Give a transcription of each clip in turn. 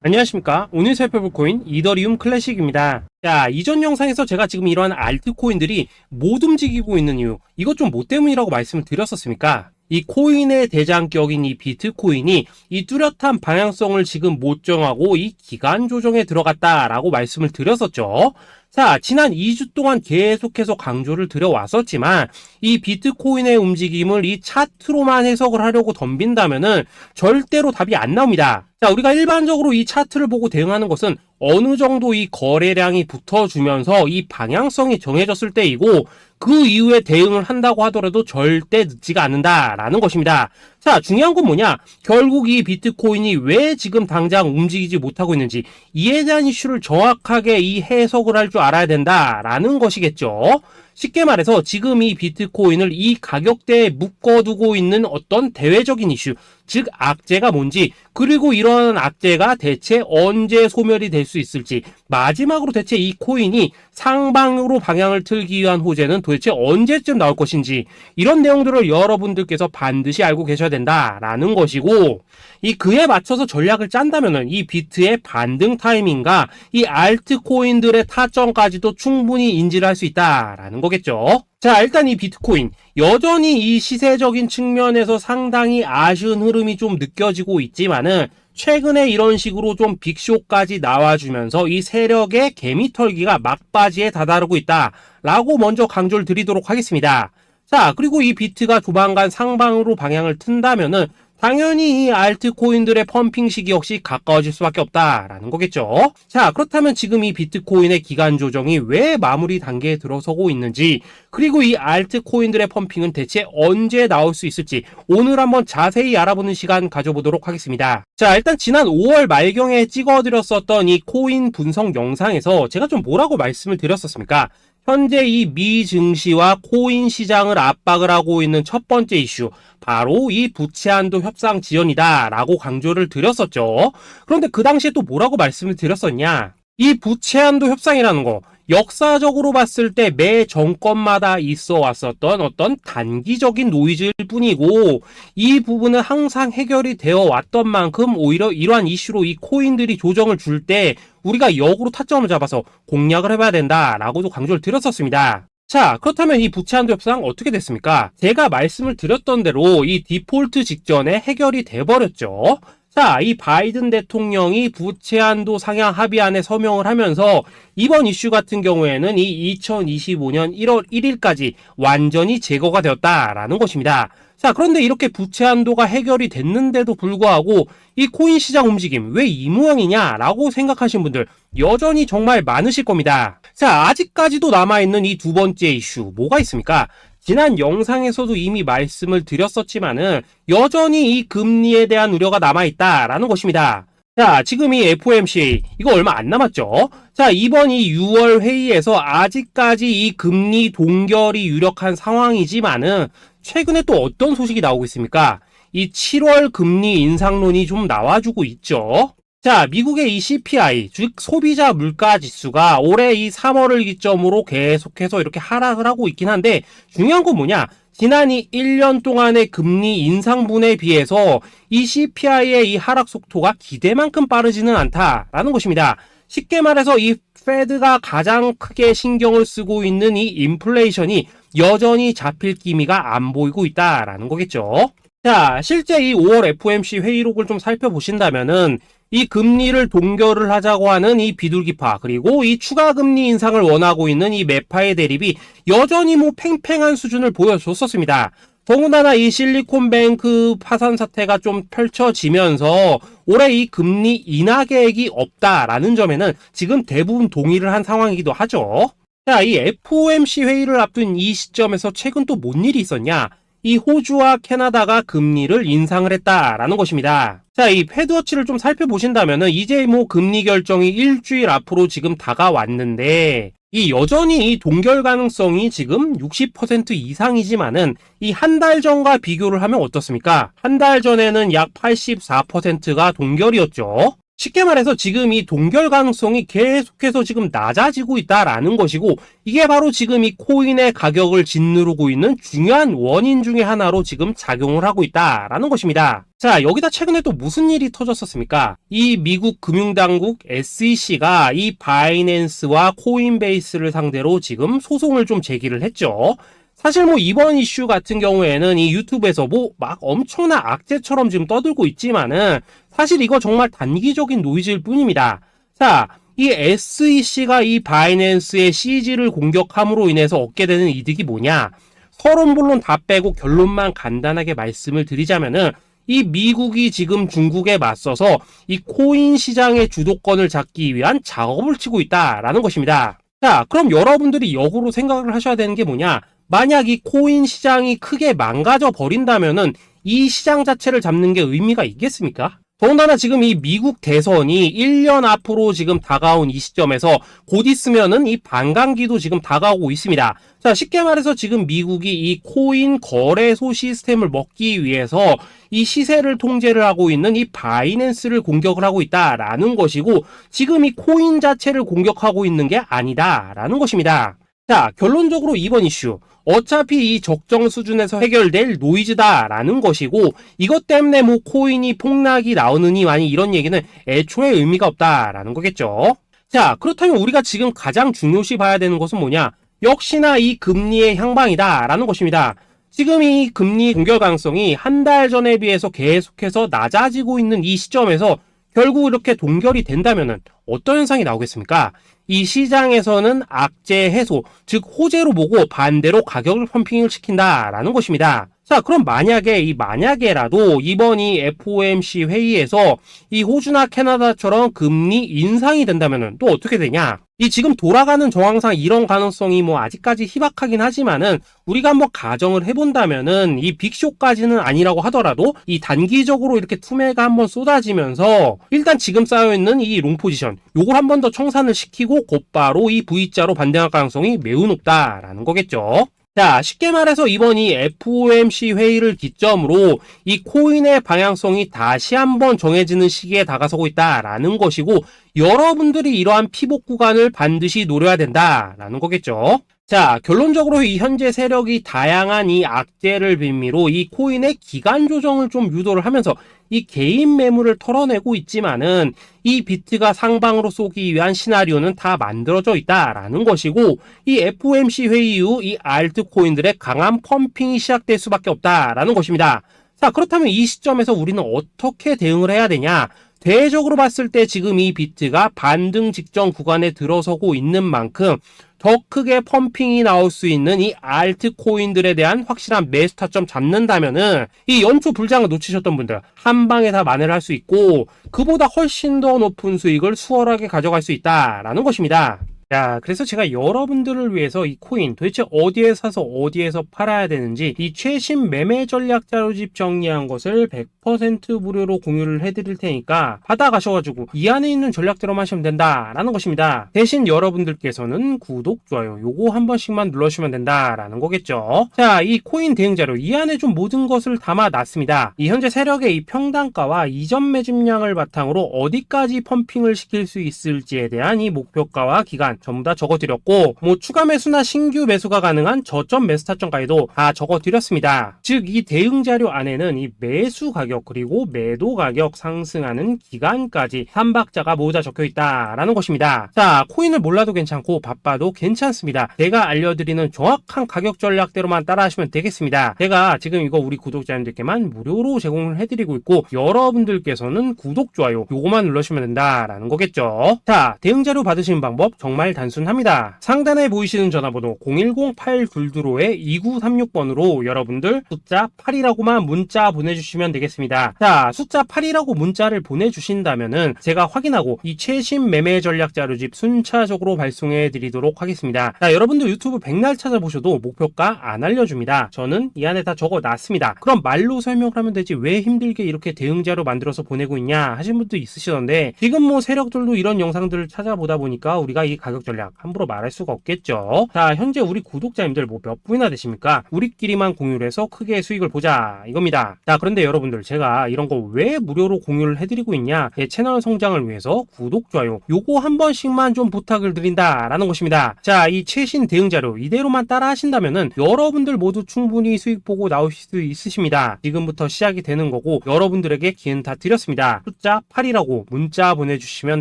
안녕하십니까. 오늘 살펴볼 코인 이더리움 클래식입니다. 자, 이전 영상에서 제가 지금 이러한 알트코인들이 못 움직이고 있는 이유, 이것 좀 뭐 때문이라고 말씀을 드렸었습니까? 이 코인의 대장격인 이 비트코인이 이 뚜렷한 방향성을 지금 못 정하고 이 기간 조정에 들어갔다라고 말씀을 드렸었죠. 자, 지난 2주 동안 계속해서 강조를 드려왔었지만 이 비트코인의 움직임을 이 차트로만 해석을 하려고 덤빈다면은 절대로 답이 안 나옵니다. 자, 우리가 일반적으로 이 차트를 보고 대응하는 것은 어느 정도 이 거래량이 붙어주면서 이 방향성이 정해졌을 때이고, 그 이후에 대응을 한다고 하더라도 절대 늦지가 않는다라는 것입니다. 자, 중요한 건 뭐냐? 결국 이 비트코인이 왜 지금 당장 움직이지 못하고 있는지, 이에 대한 이슈를 정확하게 이 해석을 할 줄 알아야 된다라는 것이겠죠. 쉽게 말해서 지금 이 비트코인을 이 가격대에 묶어두고 있는 어떤 대외적인 이슈, 즉 악재가 뭔지, 그리고 이런 악재가 대체 언제 소멸이 될 수 있을지, 마지막으로 대체 이 코인이 상방으로 방향을 틀기 위한 호재는 도대체 언제쯤 나올 것인지, 이런 내용들을 여러분들께서 반드시 알고 계셔야 된다라는 것이고, 이 그에 맞춰서 전략을 짠다면은 이 비트의 반등 타이밍과 이 알트코인들의 타점까지도 충분히 인지를 할 수 있다라는 거겠죠. 자, 일단 이 비트코인 여전히 이 시세적인 측면에서 상당히 아쉬운 흐름이 좀 느껴지고 있지만은, 최근에 이런 식으로 좀 빅쇼까지 나와주면서 이 세력의 개미털기가 막바지에 다다르고 있다라고 먼저 강조를 드리도록 하겠습니다. 자, 그리고 이 비트가 조만간 상방으로 방향을 튼다면은 당연히 이 알트코인들의 펌핑 시기 역시 가까워질 수밖에 없다라는 거겠죠. 자, 그렇다면 지금 이 비트코인의 기간 조정이 왜 마무리 단계에 들어서고 있는지, 그리고 이 알트코인들의 펌핑은 대체 언제 나올 수 있을지 오늘 한번 자세히 알아보는 시간 가져보도록 하겠습니다. 자, 일단 지난 5월 말경에 찍어드렸었던 이 코인 분석 영상에서 제가 좀 뭐라고 말씀을 드렸었습니까? 현재 이 미 증시와 코인 시장을 압박을 하고 있는 첫 번째 이슈, 바로 이 부채 한도 협상 지연이다 라고 강조를 드렸었죠. 그런데 그 당시에 또 뭐라고 말씀을 드렸었냐? 이 부채 한도 협상이라는 거, 역사적으로 봤을 때 매 정권마다 있어 왔었던 어떤 단기적인 노이즈일 뿐이고, 이 부분은 항상 해결이 되어 왔던 만큼 오히려 이러한 이슈로 이 코인들이 조정을 줄 때 우리가 역으로 타점을 잡아서 공략을 해봐야 된다라고도 강조를 드렸었습니다. 자, 그렇다면 이 부채 한도 협상 어떻게 됐습니까? 제가 말씀을 드렸던 대로 이 디폴트 직전에 해결이 돼버렸죠. 자, 이 바이든 대통령이 부채 한도 상향 합의안에 서명을 하면서 이번 이슈 같은 경우에는 이 2025년 1월 1일까지 완전히 제거가 되었다라는 것입니다. 자, 그런데 이렇게 부채 한도가 해결이 됐는데도 불구하고 이 코인 시장 움직임 왜 이 모양이냐라고 생각하시는 분들 여전히 정말 많으실 겁니다. 자, 아직까지도 남아있는 이 두 번째 이슈 뭐가 있습니까? 지난 영상에서도 이미 말씀을 드렸었지만은 여전히 이 금리에 대한 우려가 남아있다라는 것입니다. 자, 지금 이 FOMC 이거 얼마 안 남았죠? 자, 이번 이 6월 회의에서 아직까지 이 금리 동결이 유력한 상황이지만은 최근에 또 어떤 소식이 나오고 있습니까? 이 7월 금리 인상론이 좀 나와주고 있죠. 자, 미국의 이 CPI, 즉 소비자 물가 지수가 올해 이 3월을 기점으로 계속해서 이렇게 하락을 하고 있긴 한데, 중요한 건 뭐냐? 지난 이 1년 동안의 금리 인상분에 비해서 이 CPI의 이 하락 속도가 기대만큼 빠르지는 않다라는 것입니다. 쉽게 말해서 이 페드가 가장 크게 신경을 쓰고 있는 이 인플레이션이 여전히 잡힐 기미가 안 보이고 있다라는 거겠죠. 자, 실제 이 5월 FOMC 회의록을 좀 살펴보신다면은 이 금리를 동결을 하자고 하는 이 비둘기파, 그리고 이 추가 금리 인상을 원하고 있는 이 매파의 대립이 여전히 뭐 팽팽한 수준을 보여줬었습니다. 더군다나 이 실리콘뱅크 파산 사태가 좀 펼쳐지면서 올해 이 금리 인하 계획이 없다라는 점에는 지금 대부분 동의를 한 상황이기도 하죠. 자, 이 FOMC 회의를 앞둔 이 시점에서 최근 또 뭔 일이 있었냐? 이 호주와 캐나다가 금리를 인상을 했다라는 것입니다. 자, 이 패드워치를 좀 살펴보신다면은 이제 뭐 금리 결정이 일주일 앞으로 지금 다가왔는데, 이 여전히 이 동결 가능성이 지금 60% 이상이지만은 이 한 달 전과 비교를 하면 어떻습니까? 한 달 전에는 약 84%가 동결이었죠. 쉽게 말해서 지금 이 동결 가능성이 계속해서 지금 낮아지고 있다라는 것이고, 이게 바로 지금 이 코인의 가격을 짓누르고 있는 중요한 원인 중에 하나로 지금 작용을 하고 있다라는 것입니다. 자, 여기다 최근에 또 무슨 일이 터졌었습니까? 이 미국 금융당국 SEC가 이 바이낸스와 코인베이스를 상대로 지금 소송을 좀 제기를 했죠. 사실 뭐 이번 이슈 같은 경우에는 이 유튜브에서 뭐 막 엄청난 악재처럼 지금 떠들고 있지만은 사실 이거 정말 단기적인 노이즈일 뿐입니다. 자, 이 SEC가 이 바이낸스의 CG를 공격함으로 인해서 얻게 되는 이득이 뭐냐? 서론본론 다 빼고 결론만 간단하게 말씀을 드리자면은, 이 미국이 지금 중국에 맞서서 이 코인 시장의 주도권을 잡기 위한 작업을 치고 있다라는 것입니다. 자, 그럼 여러분들이 역으로 생각을 하셔야 되는 게 뭐냐? 만약 이 코인 시장이 크게 망가져 버린다면은 이 시장 자체를 잡는 게 의미가 있겠습니까? 더군다나 지금 이 미국 대선이 1년 앞으로 지금 다가온 이 시점에서 곧 있으면은 이 반감기도 지금 다가오고 있습니다. 자, 쉽게 말해서 지금 미국이 이 코인 거래소 시스템을 먹기 위해서 이 시세를 통제를 하고 있는 이 바이낸스를 공격을 하고 있다라는 것이고, 지금 이 코인 자체를 공격하고 있는 게 아니다라는 것입니다. 자, 결론적으로 이번 이슈, 어차피 이 적정 수준에서 해결될 노이즈다라는 것이고, 이것 때문에 뭐 코인이 폭락이 나오느니 아니 이런 얘기는 애초에 의미가 없다라는 거겠죠. 자, 그렇다면 우리가 지금 가장 중요시 봐야 되는 것은 뭐냐? 역시나 이 금리의 향방이다라는 것입니다. 지금 이 금리 동결 가능성이 한 달 전에 비해서 계속해서 낮아지고 있는 이 시점에서 결국 이렇게 동결이 된다면은 어떤 현상이 나오겠습니까? 이 시장에서는 악재 해소, 즉 호재로 보고 반대로 가격을 펌핑을 시킨다라는 것입니다. 자, 그럼 만약에라도 이번 이 FOMC 회의에서 이 호주나 캐나다처럼 금리 인상이 된다면은 또 어떻게 되냐? 이 지금 돌아가는 정황상 이런 가능성이 뭐 아직까지 희박하긴 하지만은, 우리가 한번 가정을 해본다면은 이 빅쇼까지는 아니라고 하더라도 이 단기적으로 이렇게 투매가 한번 쏟아지면서 일단 지금 쌓여있는 이 롱 포지션 요걸 한 번 더 청산을 시키고 곧바로 이 V자로 반등할 가능성이 매우 높다라는 거겠죠. 자, 쉽게 말해서 이번 이 FOMC 회의를 기점으로 이 코인의 방향성이 다시 한번 정해지는 시기에 다가서고 있다라는 것이고, 여러분들이 이러한 피복 구간을 반드시 노려야 된다라는 거겠죠. 자, 결론적으로 이 현재 세력이 다양한 이 악재를 빌미로 이 코인의 기간 조정을 좀 유도를 하면서 이 개인 매물을 털어내고 있지만은, 이 비트가 상방으로 쏘기 위한 시나리오는 다 만들어져 있다라는 것이고, 이 FOMC 회의 이후 이 알트코인들의 강한 펌핑이 시작될 수밖에 없다라는 것입니다. 자, 그렇다면 이 시점에서 우리는 어떻게 대응을 해야 되냐? 대외적으로 봤을 때 지금 이 비트가 반등 직전 구간에 들어서고 있는 만큼 더 크게 펌핑이 나올 수 있는 이 알트코인들에 대한 확실한 매수 타점 잡는다면은 이 연초 불장을 놓치셨던 분들 한 방에 다 만회를 할 수 있고, 그보다 훨씬 더 높은 수익을 수월하게 가져갈 수 있다라는 것입니다. 자, 그래서 제가 여러분들을 위해서 이 코인 도대체 어디에 사서 어디에서 팔아야 되는지 이 최신 매매 전략 자료집 정리한 것을 100% 무료로 공유를 해드릴 테니까 받아가셔가지고 이 안에 있는 전략대로만 하시면 된다라는 것입니다. 대신 여러분들께서는 구독, 좋아요 요거 한 번씩만 눌러주시면 된다라는 거겠죠. 자, 이 코인 대응 자료 이 안에 좀 모든 것을 담아놨습니다. 이 현재 세력의 이 평단가와 이전 매집량을 바탕으로 어디까지 펌핑을 시킬 수 있을지에 대한 이 목표가와 기간 전부 다 적어드렸고, 뭐 추가 매수나 신규 매수가 가능한 저점 매수 타점까지도 다 적어드렸습니다. 즉 이 대응 자료 안에는 이 매수 가격 그리고 매도 가격 상승하는 기간까지 3박자가 모두 다 적혀있다라는 것입니다. 자, 코인을 몰라도 괜찮고 바빠도 괜찮습니다. 제가 알려드리는 정확한 가격 전략대로만 따라하시면 되겠습니다. 제가 지금 이거 우리 구독자님들께만 무료로 제공을 해드리고 있고, 여러분들께서는 구독, 좋아요 요거만 눌러주시면 된다라는 거겠죠. 자, 대응 자료 받으시는 방법 정말 단순합니다. 상단에 보이시는 전화번호 010-822-2936번으로 여러분들 숫자 8이라고만 문자 보내주시면 되겠습니다. 자, 숫자 8이라고 문자를 보내주신다면은 제가 확인하고 이 최신 매매 전략 자료집 순차적으로 발송해 드리도록 하겠습니다. 자, 여러분들 유튜브 백날 찾아보셔도 목표가 안 알려줍니다. 저는 이 안에 다 적어놨습니다. 그럼 말로 설명을 하면 되지 왜 힘들게 이렇게 대응 자료 만들어서 보내고 있냐 하신 분도 있으시던데, 지금 뭐 세력들도 이런 영상들을 찾아보다 보니까 우리가 이 가격 전략 함부로 말할 수가 없겠죠. 자, 현재 우리 구독자님들 뭐 몇 분이나 되십니까? 우리끼리만 공유를 해서 크게 수익을 보자 이겁니다. 자, 그런데 여러분들 제가 이런 거 왜 무료로 공유를 해드리고 있냐, 제 채널 성장을 위해서 구독, 좋아요 요거 한 번씩만 좀 부탁을 드린다 라는 것입니다. 자, 이 최신 대응 자료 이대로만 따라 하신다면은 여러분들 모두 충분히 수익 보고 나오실 수 있으십니다. 지금부터 시작이 되는 거고 여러분들에게 기회는 다 드렸습니다. 숫자 8이라고 문자 보내주시면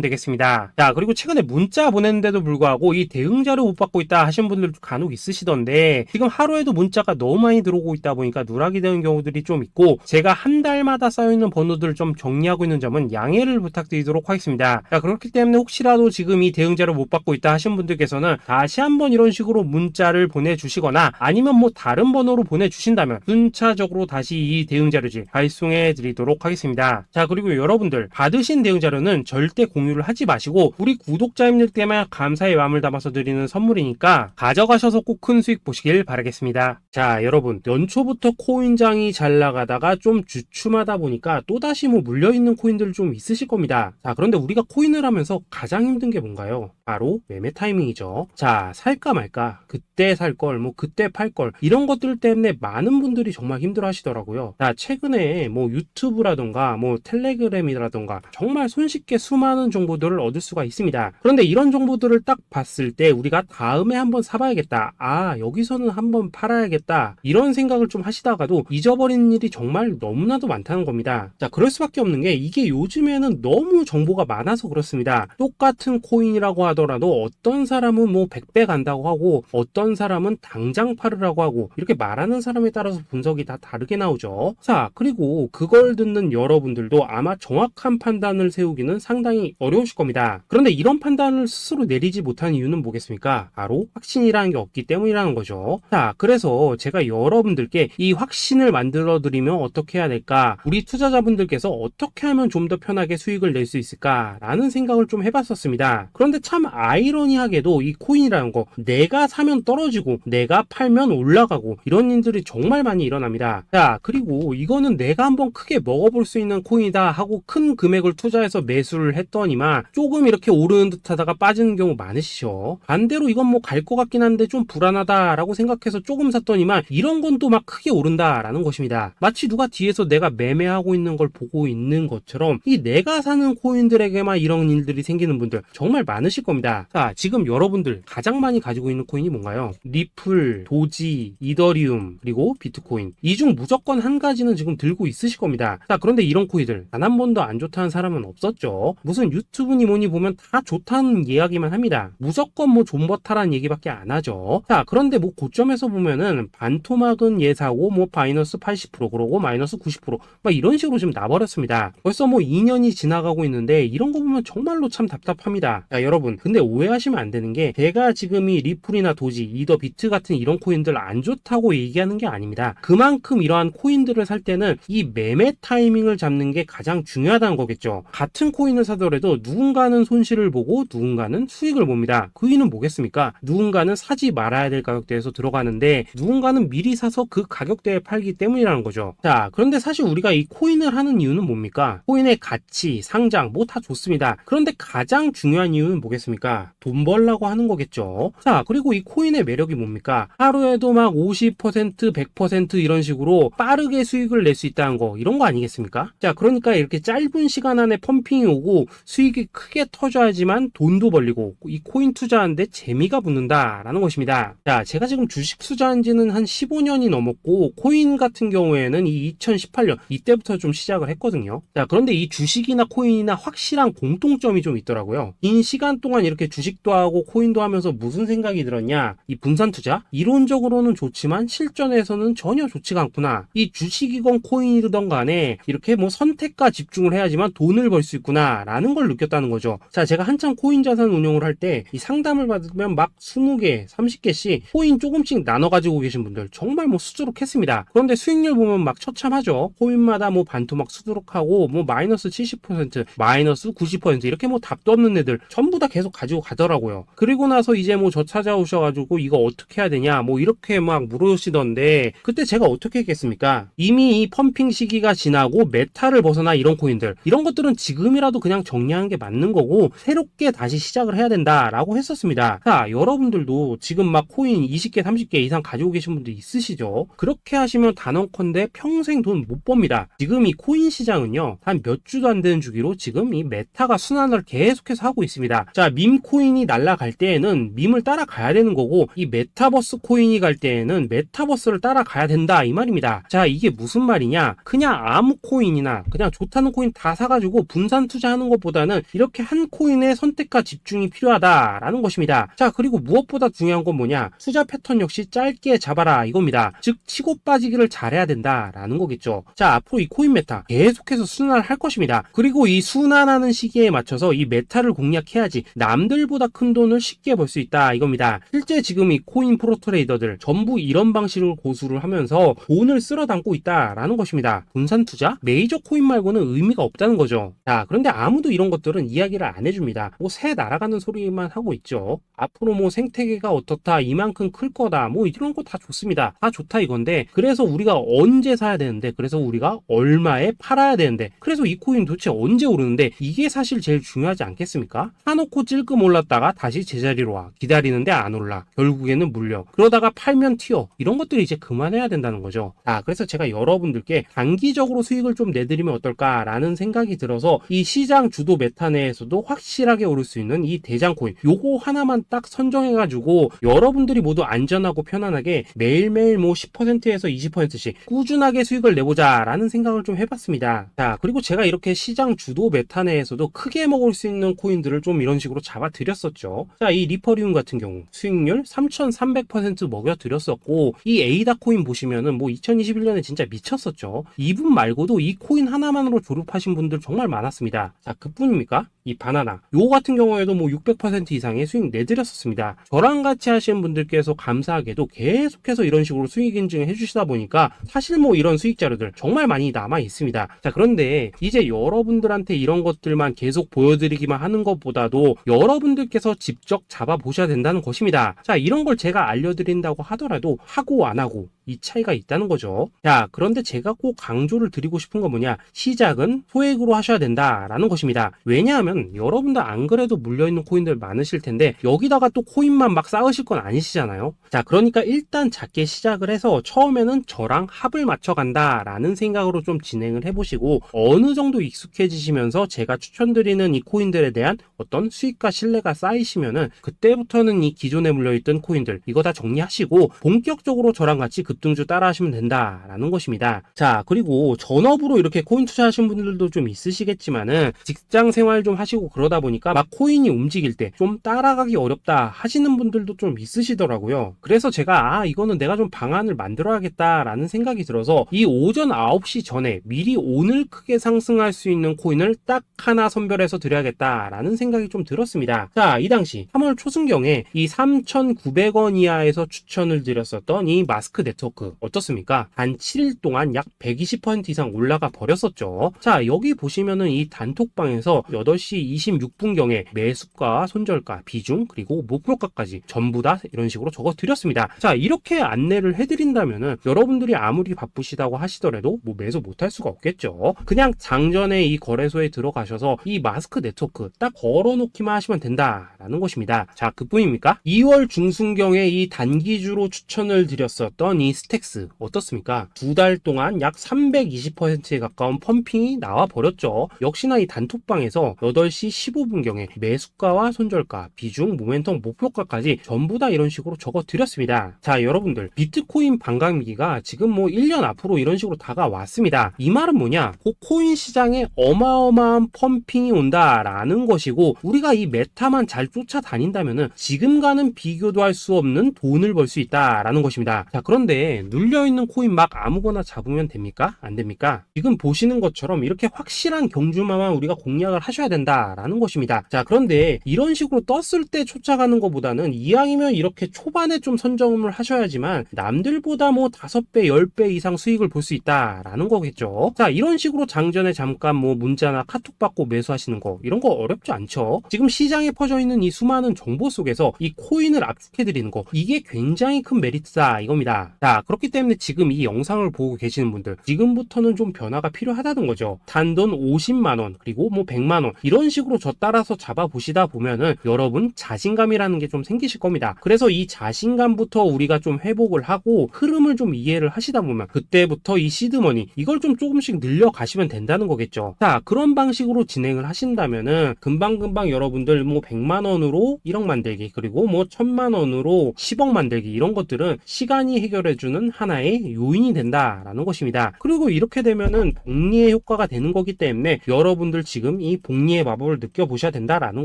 되겠습니다. 자, 그리고 최근에 문자 보냈는데도 불구하고 이 대응 자료 못 받고 있다 하신 분들도 간혹 있으시던데, 지금 하루에도 문자가 너무 많이 들어오고 있다 보니까 누락이 되는 경우들이 좀 있고, 제가 한 달마다 쌓여있는 번호들을 좀 정리하고 있는 점은 양해를 부탁드리도록 하겠습니다. 자, 그렇기 때문에 혹시라도 지금 이 대응 자료 못 받고 있다 하신 분들께서는 다시 한번 이런 식으로 문자를 보내주시거나 아니면 뭐 다른 번호로 보내주신다면 순차적으로 다시 이 대응 자료지 발송해 드리도록 하겠습니다. 자, 그리고 여러분들 받으신 대응 자료는 절대 공유를 하지 마시고 우리 구독자님들께만 감사의 마음을 담아서 드리는 선물이니까 가져가셔서 꼭 큰 수익 보시길 바라겠습니다. 자, 여러분, 연초부터 코인장이 잘 나가다가 좀 주춤하다 보니까 또다시 뭐 물려있는 코인들 좀 있으실 겁니다. 자, 그런데 우리가 코인을 하면서 가장 힘든 게 뭔가요? 바로 매매 타이밍이죠. 자, 살까 말까, 그때 살 걸, 뭐 그때 팔 걸, 이런 것들 때문에 많은 분들이 정말 힘들어 하시더라고요. 자, 최근에 뭐 유튜브라던가 뭐 텔레그램이라던가 정말 손쉽게 수많은 정보들을 얻을 수가 있습니다. 그런데 이런 정보들을 딱 봤을 때 우리가 다음에 한번 사봐야겠다, 아, 여기서는 한번 팔아야겠다, 이런 생각을 좀 하시다가도 잊어버리는 일이 정말 너무나도 많다는 겁니다. 자, 그럴 수밖에 없는 게 이게 요즘에는 너무 정보가 많아서 그렇습니다. 똑같은 코인이라고 하더라도 어떤 사람은 뭐 100배 간다고 하고 어떤 사람은 당장 팔으라고 하고, 이렇게 말하는 사람에 따라서 분석이 다 다르게 나오죠. 자, 그리고 그걸 듣는 여러분들도 아마 정확한 판단을 세우기는 상당히 어려우실 겁니다. 그런데 이런 판단을 스스로 내리지 못한 이유는 뭐겠습니까? 바로 확신이라는 게 없기 때문이라는 거죠. 자, 그래서 제가 여러분들께 이 확신을 만들어 드리면 어떻게 해야 될까, 우리 투자자분들께서 어떻게 하면 좀 더 편하게 수익을 낼 수 있을까 라는 생각을 좀 해봤었습니다. 그런데 참 아이러니하게도 이 코인이라는 거, 내가 사면 떨어지고 내가 팔면 올라가고 이런 일들이 정말 많이 일어납니다. 자, 그리고 이거는 내가 한번 크게 먹어볼 수 있는 코인이다 하고 큰 금액을 투자해서 매수를 했더니만 조금 이렇게 오르는 듯 하다가 빠지는 경우 많으시죠. 반대로 이건 뭐 갈 것 같긴 한데 좀 불안하다 라고 생각해서 조금 샀더니만 이런 건 또 막 크게 오른다 라는 것입니다. 마치 누가 뒤에서 내가 매매하고 있는 걸 보고 있는 것처럼 이 내가 사는 코인들에게만 이런 일들이 생기는 분들 정말 많으실 겁니다. 자, 지금 여러분들 가장 많이 가지고 있는 코인이 뭔가요? 리플, 도지, 이더리움, 그리고 비트코인. 이 중 무조건 한 가지는 지금 들고 있으실 겁니다. 자, 그런데 이런 코인들 단 한 번도 안 좋다는 사람은 없었죠. 무슨 유튜브니 뭐니 보면 다 좋다는 이야기만 합니다. 무조건 뭐 존버타라는 얘기밖에 안 하죠. 자, 그런데 뭐 고점에서 보면은 반토막은 예사고 뭐 마이너스 80% 그러고 마이너스 90%막 이런 식으로 지금 나버렸습니다. 벌써 뭐 2년이 지나가고 있는데 이런 거 보면 정말로 참 답답합니다. 자, 여러분, 근데 오해하시면 안 되는 게 제가 지금 이 리플이나 도지, 이더, 비트 같은 이런 코인들 안 좋다고 얘기하는 게 아닙니다. 그만큼 이러한 코인들을 살 때는 이 매매 타이밍을 잡는 게 가장 중요하다는 거겠죠. 같은 코인을 사더라도 누군가는 손실을 보고 누군가는 수익을 봅니다. 그 이유는 뭐겠습니까? 누군가는 사지 말아야 될 가격대에서 들어가는데 누군가는 미리 사서 그 가격대에 팔기 때문이라는 거죠. 자, 그런데 사실 우리가 이 코인을 하는 이유는 뭡니까? 코인의 가치, 상장 뭐 다 좋습니다. 그런데 가장 중요한 이유는 뭐겠습니까? 돈 벌라고 하는 거겠죠. 자, 그리고 이 코인의 매력이 뭡니까? 하루에도 막 50%, 100% 이런 식으로 빠르게 수익을 낼 수 있다는 거, 이런 거 아니겠습니까? 자, 그러니까 이렇게 짧은 시간 안에 펌핑이 오고 수익이 크게 터져야지만 돈도 벌리고 이 코인 투자하는데 재미가 붙는다라는 것입니다. 자, 제가 지금 주식 투자한 지는 한 15년이 넘었고 코인 같은 경우에는 이 2018년 이때부터 좀 시작을 했거든요. 자, 그런데 이 주식이나 코인이나 확실한 공통점이 좀 있더라고요. 긴 시간 동안 이렇게 주식도 하고 코인도 하면서 무슨 생각이 들었냐, 이 분산 투자 이론적으로는 좋지만 실전에서는 전혀 좋지가 않구나, 이 주식이건 코인이든 간에 이렇게 뭐 선택과 집중을 해야지만 돈을 벌 수 있구나 라는 걸 느꼈다는 거죠. 자, 제가 한창 코인 자산 운용을 할 때 이 상담을 받으면 막 20개, 30개씩 코인 조금씩 나눠 가지고 계신 분들 정말 뭐 수두룩했습니다. 그런데 수익률 보면 막 처참하죠. 코인마다 뭐 반토막 수두룩하고 뭐 마이너스 70%, 마이너스 90% 이렇게 뭐 답도 없는 애들 전부 다 계속 가지고 가더라고요. 그리고 나서 이제 뭐 저 찾아오셔가지고 이거 어떻게 해야 되냐 뭐 이렇게 막 물으시던데, 그때 제가 어떻게 했겠습니까? 이미 이 펌핑 시기가 지나고 메타를 벗어나 이런 코인들, 이런 것들은 지금이라도 그냥 정리하는 게 맞는 거고 새롭게 다시 시작을 해야 된다라고 했었습니다. 자, 여러분들도 지금 막 코인 20개, 30개 이상 가지고 계신 분들 있으시죠? 그렇게 하시면 단언컨대 평생 돈 못 이겁니다. 지금 이 코인 시장은요, 한 몇 주도 안 되는 주기로 지금 이 메타가 순환을 계속해서 하고 있습니다. 자, 밈 코인이 날아갈 때에는 밈을 따라가야 되는 거고, 이 메타버스 코인이 갈 때에는 메타버스를 따라가야 된다 이 말입니다. 자, 이게 무슨 말이냐? 그냥 아무 코인이나 그냥 좋다는 코인 다 사가지고 분산 투자하는 것보다는 이렇게 한 코인의 선택과 집중이 필요하다라는 것입니다. 자, 그리고 무엇보다 중요한 건 뭐냐? 투자 패턴 역시 짧게 잡아라 이겁니다. 즉 치고 빠지기를 잘해야 된다라는 거겠죠. 자, 앞으로 이 코인 메타 계속해서 순환할 것입니다. 그리고 이 순환하는 시기에 맞춰서 이 메타를 공략해야지 남들보다 큰 돈을 쉽게 벌 수 있다 이겁니다. 실제 지금 이 코인 프로 트레이더들 전부 이런 방식으로 고수를 하면서 돈을 쓸어 담고 있다라는 것입니다. 분산 투자? 메이저 코인 말고는 의미가 없다는 거죠. 자, 그런데 아무도 이런 것들은 이야기를 안 해줍니다. 뭐 새 날아가는 소리만 하고 있죠. 앞으로 뭐 생태계가 어떻다, 이만큼 클 거다, 뭐 이런 거 다 좋습니다. 다 좋다 이건데, 그래서 우리가 언제 사야 되는데, 그래서 우리가 얼마에 팔아야 되는데, 그래서 이 코인 도대체 언제 오르는데, 이게 사실 제일 중요하지 않겠습니까? 사놓고 찔끔 올랐다가 다시 제자리로 와. 기다리는데 안 올라. 결국에는 물려. 그러다가 팔면 튀어. 이런 것들이 이제 그만해야 된다는 거죠. 자, 그래서 제가 여러분들께 단기적으로 수익을 좀 내드리면 어떨까라는 생각이 들어서 이 시장 주도 메타 내에서도 확실하게 오를 수 있는 이 대장 코인, 요거 하나만 딱 선정해가지고 여러분들이 모두 안전하고 편안하게 매일매일 뭐 10%에서 20%씩 꾸준하게 수익을 내보자라는 생각을 좀 해봤습니다. 자, 그리고 제가 이렇게 시장 주도 메타 내에서도 크게 먹을 수 있는 코인들을 좀 이런 식으로 잡아드렸었죠. 자, 이 리퍼리움 같은 경우 수익률 3,300% 먹여드렸었고, 이 에이다 코인 보시면은 뭐 2021년에 진짜 미쳤었죠. 이분 말고도 이 코인 하나만으로 졸업하신 분들 정말 많았습니다. 자, 그뿐입니까? 이 바나나 요 같은 경우에도 뭐 600% 이상의 수익 내드렸었습니다. 저랑 같이 하시는 분들께서 감사하게도 계속해서 이런 식으로 수익 인증을 해주시다 보니까 사실 뭐 이런 수익 자료들 정말 많이 남아 있습니다. 자, 그런데 이제 여러분들한테 이런 것들만 계속 보여드리기만 하는 것보다도 여러분들께서 직접 잡아보셔야 된다는 것입니다. 자, 이런 걸 제가 알려드린다고 하더라도 하고 안 하고 이 차이가 있다는 거죠. 자, 그런데 제가 꼭 강조를 드리고 싶은 건 뭐냐? 시작은 소액으로 하셔야 된다라는 것입니다. 왜냐하면 여러분들 안 그래도 물려있는 코인들 많으실 텐데 여기다가 또 코인만 막 쌓으실 건 아니시잖아요. 자, 그러니까 일단 작게 시작을 해서 처음에는 저랑 합을 맞춰간다라는 생각으로 좀 진행을 해보시고, 어느 정도 익숙해지시면서 제가 추천드리는 이 코인들에 대한 어떤 수익과 신뢰가 쌓이시면은 그때부터는 이 기존에 물려있던 코인들 이거 다 정리하시고 본격적으로 저랑 같이 급등주 따라 하시면 된다라는 것입니다. 자, 그리고 전업으로 이렇게 코인 투자하신 분들도 좀 있으시겠지만은 직장 생활 좀 하시고 그러다 보니까 막 코인이 움직일 때 좀 따라가기 어렵다 하시는 분들도 좀 있으시더라고요. 그래서 제가 이거는 내가 좀 방안을 만들어야겠다라는 생각이 들어서 이 오전 9시 전에 미리 오늘 크게 상승할 수 있는 코인을 딱 하나 선별해서 드려야겠다라는 생각이 좀 들었습니다. 자, 이 당시 3월 초순경에 이 3,900원 이하에서 추천을 드렸었던 이 마스크 네트워크 어떻습니까? 단 7일 동안 약 120% 이상 올라가 버렸었죠. 자, 여기 보시면은 이 단톡방에서 8시 26분경에 매수가, 손절가, 비중, 그리고 목표가까지 전부 다 이런 식으로 적어 드렸습니다. 자, 이렇게 안내를 해드린다면은 여러분들이 아무리 바쁘시다고 하시더라도 뭐 매수 못할 수가 없겠죠. 그냥 장전에 이 거래소에 들어가셔서 이 마스크 네트워크 딱 걸어놓기만 하시면 된다라는 것입니다. 자, 그뿐입니까? 2월 중순경에 이 단기주로 추천을 드렸었던 이 스택스 어떻습니까? 2달 동안 약 320%에 가까운 펌핑이 나와 버렸죠. 역시나 이 단톡방에서 8시 15분경에 매수가와 손절가, 비중, 모멘텀, 목표가까지 전부 다 이런 식으로 적어 드렸습니다. 자, 여러분들 비트코인 반감기가 지금 뭐 1년 앞으로 이런 식으로 다가왔습니다. 이 말은 뭐냐? 그 코인 시장에 어마어마한 펌핑이 온다라는 것이고, 우리가 이 메타만 잘 쫓아다닌다면은 지금과는 비교도 할 수 없는 돈을 벌 수 있다라는 것입니다. 자, 그런데 눌려있는 코인 막 아무거나 잡으면 됩니까? 안 됩니까? 지금 보시는 것처럼 이렇게 확실한 경주마만 우리가 공략을 하셔야 된다라는 것입니다. 자, 그런데 이런 식으로 떴을 때 쫓아가는 것보다는 이왕이면 이렇게 초반에 좀 선점을 하셔야지만 남들보다 뭐 5배, 10배 이상 수익을 볼 수 있다라는 거겠죠. 자, 이런 식으로 장전에 잠깐 뭐 문자나 카톡 받고 매수하시는 거 이런 거 어렵지 않죠. 지금 시장에 퍼져 있는 이 수많은 정보 속에서 이 코인을 압축해 드리는 거, 이게 굉장히 큰 메리트다 이겁니다. 자, 자, 그렇기 때문에 지금 이 영상을 보고 계시는 분들, 지금부터는 좀 변화가 필요하다는 거죠. 단돈 50만원, 그리고 뭐 100만원, 이런 식으로 저 따라서 잡아보시다 보면은 여러분 자신감이라는 게 좀 생기실 겁니다. 그래서 이 자신감부터 우리가 좀 회복을 하고 흐름을 좀 이해를 하시다 보면 그때부터 이 시드머니, 이걸 좀 조금씩 늘려가시면 된다는 거겠죠. 자, 그런 방식으로 진행을 하신다면은 금방금방 여러분들 뭐 100만원으로 1억 만들기, 그리고 뭐 1000만원으로 10억 만들기, 이런 것들은 시간이 해결해주는 하나의 요인이 된다라는 것입니다. 그리고 이렇게 되면은 복리의 효과가 되는 거기 때문에 여러분들 지금 이 복리의 마법을 느껴보셔야 된다라는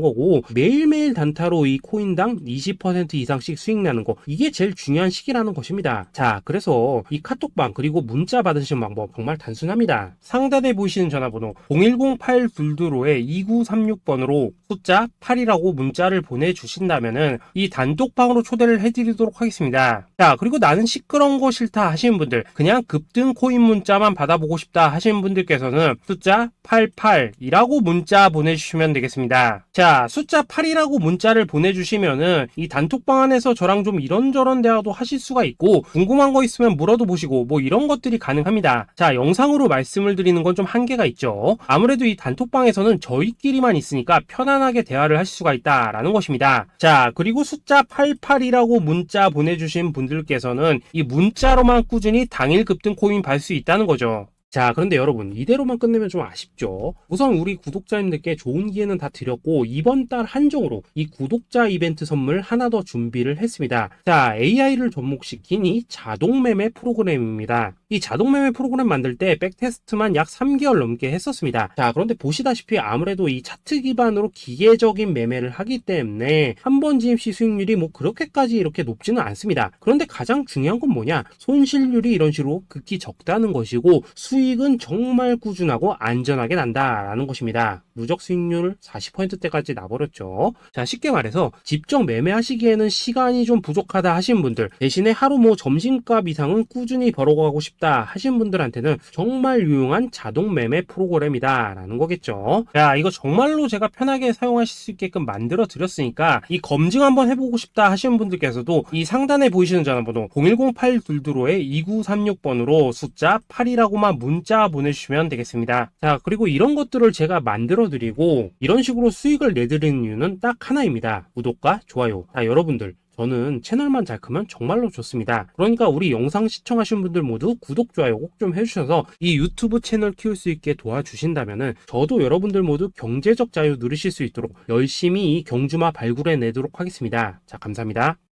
거고, 매일매일 단타로 이 코인당 20% 이상씩 수익 나는 거, 이게 제일 중요한 시기라는 것입니다. 자, 그래서 이 카톡방 그리고 문자 받으시는 방법 정말 단순합니다. 상단에 보이시는 전화번호 010-8222-2936번으로 숫자 8이라고 문자를 보내주신다면은 이 단톡방으로 초대를 해드리도록 하겠습니다. 자, 그리고 나는 시끄러운 거 싫다 하시는 분들, 그냥 급등 코인 문자만 받아보고 싶다 하시는 분들께서는 숫자 88이라고 문자 보내주시면 되겠습니다. 자, 숫자 8이라고 문자를 보내주시면은 이 단톡방 안에서 저랑 좀 이런저런 대화도 하실 수가 있고, 궁금한 거 있으면 물어도 보시고 뭐 이런 것들이 가능합니다. 자, 영상으로 말씀을 드리는 건 좀 한계가 있죠. 아무래도 이 단톡방에서는 저희끼리만 있으니까 편안하게 대화를 하실 수가 있다라는 것입니다. 자, 그리고 숫자 88이라고 문자 보내주신 분들께서는 이 문자로만 꾸준히 당일 급등 코인 받을 수 있다는 거죠. 자, 그런데 여러분, 이대로만 끝내면 좀 아쉽죠. 우선 우리 구독자님들께 좋은 기회는 다 드렸고, 이번 달 한정으로 이 구독자 이벤트 선물 하나 더 준비를 했습니다. 자, AI를 접목시킨 이 자동 매매 프로그램입니다. 이 자동 매매 프로그램 만들 때 백테스트만 약 3개월 넘게 했었습니다. 자, 그런데 보시다시피 아무래도 이 차트 기반으로 기계적인 매매를 하기 때문에 한 번 진입 시 수익률이 뭐 그렇게까지 이렇게 높지는 않습니다. 그런데 가장 중요한 건 뭐냐? 손실률이 이런 식으로 극히 적다는 것이고, 수익은 정말 꾸준하고 안전하게 난다라는 것입니다. 누적 수익률 40%대까지 나버렸죠. 자, 쉽게 말해서 직접 매매하시기에는 시간이 좀 부족하다 하시는 분들, 대신에 하루 뭐 점심값 이상은 꾸준히 벌어가고 싶다 하시는 분들한테는 정말 유용한 자동 매매 프로그램이다 라는 거겠죠. 자, 이거 정말로 제가 편하게 사용하실 수 있게끔 만들어 드렸으니까 이 검증 한번 해보고 싶다 하시는 분들께서도 이 상단에 보이시는 전화번호 010-8222-2936번으로 숫자 8이라고만 문자 보내주시면 되겠습니다. 자, 그리고 이런 것들을 제가 만들어 드리고 이런 식으로 수익을 내드리는 이유는 딱 하나입니다. 구독과 좋아요. 자, 여러분들, 저는 채널만 잘 크면 정말로 좋습니다. 그러니까 우리 영상 시청하신 분들 모두 구독, 좋아요 꼭 좀 해주셔서 이 유튜브 채널 키울 수 있게 도와주신다면은 저도 여러분들 모두 경제적 자유 누리실 수 있도록 열심히 이 경주마 발굴해 내도록 하겠습니다. 자, 감사합니다.